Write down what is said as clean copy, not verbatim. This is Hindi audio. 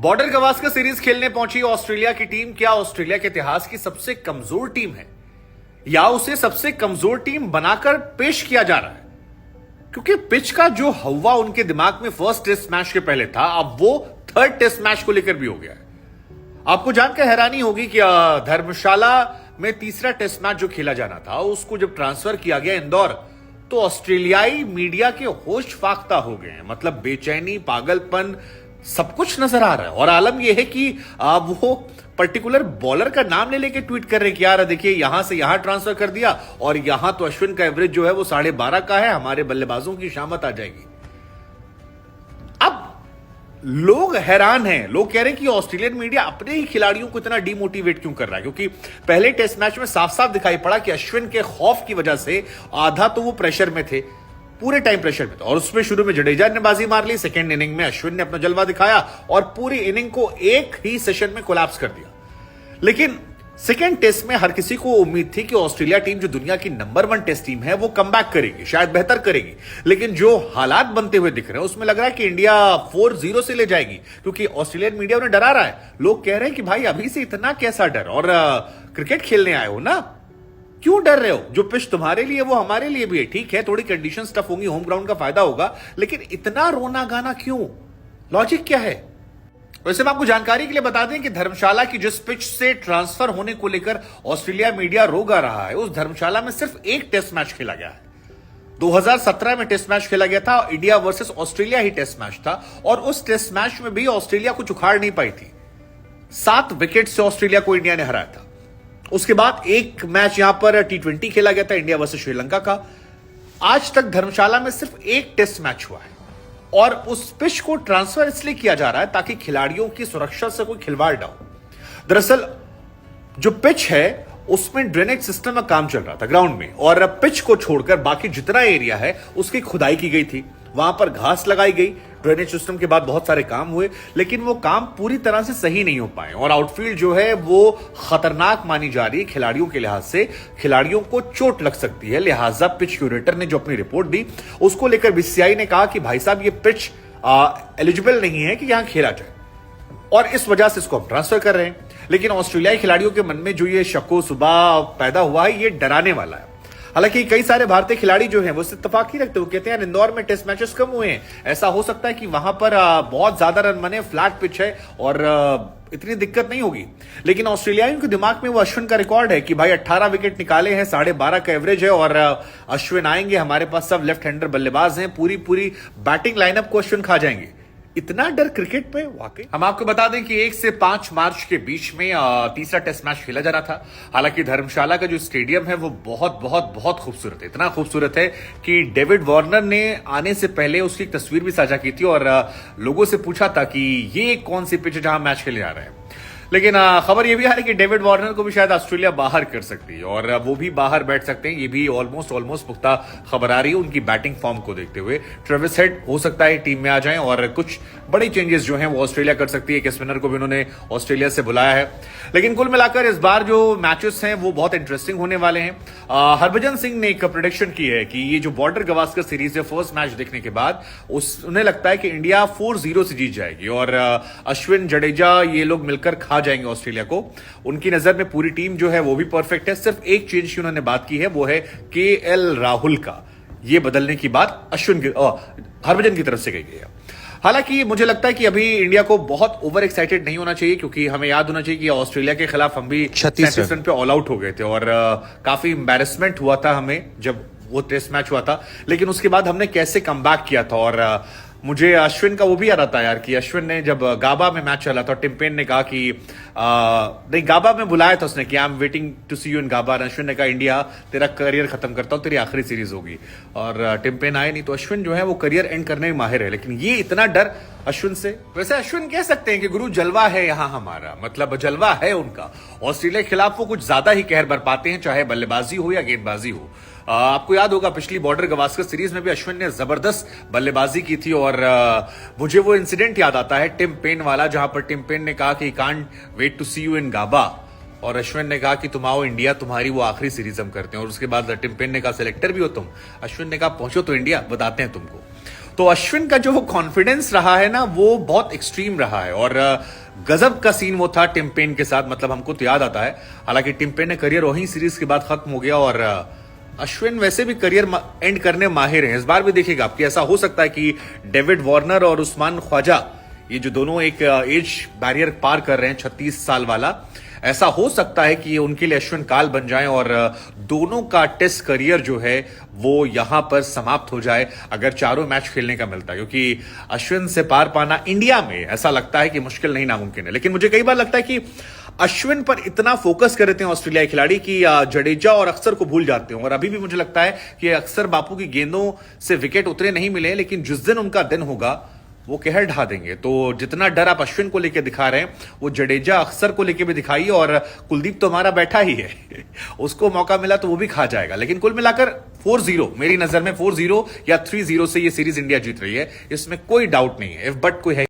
बॉर्डर गवास्कर सीरीज खेलने पहुंची ऑस्ट्रेलिया की टीम क्या ऑस्ट्रेलिया के इतिहास की सबसे कमजोर टीम है या उसे सबसे कमजोर टीम बनाकर पेश किया जा रहा है? क्योंकि पिच का जो हवा उनके दिमाग में फर्स्ट टेस्ट मैच के पहले था, अब वो थर्ड टेस्ट मैच को लेकर भी हो गया है। आपको जानकर हैरानी होगी कि धर्मशाला में तीसरा टेस्ट मैच जो खेला जाना था, उसको जब ट्रांसफर किया गया इंदौर, तो ऑस्ट्रेलियाई मीडिया के होश फाख्ता हो गए हैं। मतलब बेचैनी, पागलपन, सब कुछ नजर आ रहा है। और आलम यह है कि वो पर्टिकुलर बॉलर का नाम ले लेके ट्वीट कर रहे हैं कि यार देखिए यहां से यहां ट्रांसफर कर दिया और यहां तो अश्विन का एवरेज जो है वो 12.5 का है, हमारे बल्लेबाजों की शामत आ जाएगी। अब लोग हैरान हैं, लोग कह रहे हैं कि ऑस्ट्रेलियन मीडिया अपने ही खिलाड़ियों को इतना डिमोटिवेट क्यों कर रहा है, क्योंकि पहले टेस्ट मैच में साफ साफ दिखाई पड़ा कि अश्विन के खौफ की वजह से आधा तो वो प्रेशर में थे, पूरे टाइम प्रेशर में था। और उसमें शुरू में जडेजा ने बाजी मार ली, सेकेंड इनिंग में अश्विन ने अपना जलवा दिखाया और पूरी इनिंग को एक ही सेशन में कोलैप्स कर दिया। लेकिन सेकेंड टेस्ट में हर किसी को उम्मीद थी कि ऑस्ट्रेलिया टीम जो दुनिया की नंबर 1 टेस्ट टीम है वो कमबैक करेगी, शायद बेहतर करेगी। लेकिन जो हालात बनते हुए दिख रहे हैं उसमें लग रहा है कि इंडिया 4-0 से ले जाएगी, क्योंकि ऑस्ट्रेलियन मीडिया उन्हें डरा रहा है। लोग कह रहे हैं कि भाई अभी से इतना कैसा डर, और क्रिकेट खेलने आए हो ना, क्यों डर रहे हो? जो पिच तुम्हारे लिए वो हमारे लिए भी है। ठीक है, थोड़ी कंडीशन टफ होंगी, होम ग्राउंड का फायदा होगा, लेकिन इतना रोना गाना क्यों? लॉजिक क्या है? वैसे मैं आपको जानकारी के लिए बता दें कि धर्मशाला की जिस पिच से ट्रांसफर होने को लेकर ऑस्ट्रेलिया मीडिया रोगा रहा है, उस धर्मशाला में सिर्फ एक टेस्ट मैच खेला गया है। 2017 में टेस्ट मैच खेला गया था, इंडिया वर्सेस ऑस्ट्रेलिया ही टेस्ट मैच था, और उस टेस्ट मैच में भी ऑस्ट्रेलिया कुछ उखाड़ नहीं पाई थी। 7 विकेट से ऑस्ट्रेलिया को इंडिया ने हराया था। उसके बाद एक मैच यहां पर T20 खेला गया था, इंडिया वर्सेस श्रीलंका का। आज तक धर्मशाला में सिर्फ एक टेस्ट मैच हुआ है, और उस पिच को ट्रांसफर इसलिए किया जा रहा है ताकि खिलाड़ियों की सुरक्षा से कोई खिलवाड़ ना हो। दरअसल जो पिच है उसमें ड्रेनेज सिस्टम का काम चल रहा था ग्राउंड में, और पिच को छोड़कर बाकी जितना एरिया है उसकी खुदाई की गई थी, वहां पर घास लगाई गई। ड्रेनेज सिस्टम के बाद बहुत सारे काम हुए, लेकिन वो काम पूरी तरह से सही नहीं हो पाए, और आउटफील्ड जो है वो खतरनाक मानी जा रही है खिलाड़ियों के लिहाज से। खिलाड़ियों को चोट लग सकती है, लिहाजा पिच क्यूरेटर ने जो अपनी रिपोर्ट दी उसको लेकर बीसीसीआई ने कहा कि भाई साहब ये पिच एलिजिबल नहीं है कि यहां खेला जाए, और इस वजह से इसको हम ट्रांसफर कर रहे हैं। लेकिन ऑस्ट्रेलियाई खिलाड़ियों के मन में जो ये शक्को सुबह पैदा हुआ है, ये डराने वाला है। हालांकि कई सारे भारतीय खिलाड़ी जो हैं वो इससे इत्तेफाक नहीं रखते, वो कहते हैं इंदौर में टेस्ट मैचेस कम हुए हैं, ऐसा हो सकता है कि वहां पर बहुत ज्यादा रन बने, फ्लैट पिच है और इतनी दिक्कत नहीं होगी। लेकिन ऑस्ट्रेलियाइयों के दिमाग में वो अश्विन का रिकॉर्ड है कि भाई 18 विकेट निकाले हैं, 12.5 का एवरेज है, और अश्विन आएंगे, हमारे पास सब लेफ्ट हैंडर बल्लेबाज हैं, पूरी बैटिंग लाइनअप को अश्विन खा जाएंगे। इतना डर क्रिकेट में? वाकई हम आपको बता दें कि 1 से 5 मार्च के बीच में तीसरा टेस्ट मैच खेला जा रहा था। हालांकि धर्मशाला का जो स्टेडियम है वो बहुत बहुत बहुत खूबसूरत है, इतना खूबसूरत है कि डेविड वार्नर ने आने से पहले उसकी एक तस्वीर भी साझा की थी और लोगों से पूछा था कि ये कौन सी पिच है जहां मैच खेले जा रहे हैं। लेकिन खबर यह भी आ रही है कि डेविड वार्नर को भी शायद ऑस्ट्रेलिया बाहर कर सकती है, और वो भी बाहर बैठ सकते हैं। ये भी ऑलमोस्ट पुख्ता खबर आ रही है उनकी बैटिंग फॉर्म को देखते हुए। ट्रेविस हेड हो सकता है टीम में आ जाएं, और कुछ बड़ी चेंजेस जो हैं वो ऑस्ट्रेलिया कर सकती है। एक स्पिनर को भी उन्होंने ऑस्ट्रेलिया से बुलाया है। लेकिन कुल मिलाकर इस बार जो मैचेस हैं वो बहुत इंटरेस्टिंग होने वाले हैं। हरभजन सिंह ने एक प्रेडिक्शन की है कि ये जो बॉर्डर गवास्कर सीरीज है, फर्स्ट मैच देखने के बाद उन्हें लगता है कि इंडिया 4-0 से जीत जाएगी, और अश्विन, जडेजा ये लोग मिलकर खा जाएंगे ऑस्ट्रेलिया को। उनकी नजर में पूरी टीम जो है वो भी परफेक्ट है। सिर्फ एक चेंज की उन्होंने बात की है, वो है केएल राहुल का, ये बदलने की बात हरभजन की तरफ से कही गई है। हालांकि मुझे लगता है कि अभी इंडिया को बहुत ओवर एक्साइटेड नहीं होना चाहिए, क्योंकि हमें याद होना चाहिए कि ऑस्ट्रेलिया के खिलाफ हम भी 36 रन पे ऑल आउट हो गए थे, और काफी एम्बैरेसमेंट हुआ था हमें जब वो टेस्ट मैच हुआ था। लेकिन उसके बाद हमने कैसे कमबैक किया था, और मुझे अश्विन का वो भी याद आता यार कि अश्विन ने जब गाबा में मैच चला था, टिम पेन ने कहा कि नहीं, गाबा में बुलाया था उसने कि I am waiting to see you in Gabba. Ashwin ने कहा इंडिया तेरा करियर खत्म करता हूं, तेरी आखिरी सीरीज होगी, और टिम पेन आए नहीं। तो अश्विन जो है वो करियर एंड करने में माहिर है, लेकिन ये इतना डर अश्विन से। वैसे अश्विन कह सकते हैं कि गुरु जलवा है यहां हमारा, मतलब जलवा है उनका। ऑस्ट्रेलिया के खिलाफ वो कुछ ज्यादा ही कहर बरपाते हैं, चाहे बल्लेबाजी हो या गेंदबाजी हो। आपको याद होगा पिछली बॉर्डर गवास्कर सीरीज में भी अश्विन ने जबरदस्त बल्लेबाजी की थी, और मुझे वो इंसिडेंट याद आता है टिम पेन वाला, जहां पर टिम पेन ने कहा कि can't wait to see you in Gabba, और अश्विन ने कहा कि तुम आओ इंडिया, तुम्हारी वो आखिरी सीरीज हम करते हैं। और उसके बाद टिम पेन ने कहा सिलेक्टर भी हो तुम, अश्विन ने कहा पहुंचो तो इंडिया, बताते हैं तुमको। तो अश्विन का जो वो कॉन्फिडेंस रहा है ना, वो बहुत एक्सट्रीम रहा है। और गजब का सीन वो था टिम पेन के साथ, मतलब हमको तो याद आता है। हालांकि टिम पेन ने करियर वहीं सीरीज के बाद खत्म हो गया, और अश्विन वैसे भी करियर एंड करने माहिर हैं। इस बार भी देखिएगा आपकी, ऐसा हो सकता है कि डेविड वार्नर और उस्मान ख्वाजा, ये जो दोनों एक एज बैरियर पार कर रहे हैं 36 साल वाला, ऐसा हो सकता है कि उनके लिए अश्विन काल बन जाएं और दोनों का टेस्ट करियर जो है वो यहां पर समाप्त हो जाए अगर चारों मैच खेलने का मिलता है। क्योंकि अश्विन से पार पाना इंडिया में ऐसा लगता है कि मुश्किल नहीं नामुमकिन है। लेकिन मुझे कई बार लगता है कि अश्विन पर इतना फोकस कर देते हैं ऑस्ट्रेलियाई खिलाड़ी कि जडेजा और अक्सर को भूल जाते हैं। और अभी भी मुझे लगता है कि अक्सर बापू की गेंदों से विकेट उतरे नहीं मिले, लेकिन जिस दिन उनका दिन होगा वो कहर ढा देंगे। तो जितना डर आप अश्विन को लेकर दिखा रहे हैं, वो जडेजा अक्सर को लेकर भी दिखाइए। और कुलदीप तो हमारा बैठा ही है उसको मौका मिला तो वो भी खा जाएगा। लेकिन कुल मिलाकर 4-0, मेरी नजर में 4-0 या 3-0 से ये सीरीज इंडिया जीत रही है, इसमें कोई डाउट नहीं है। इफ बट कोई है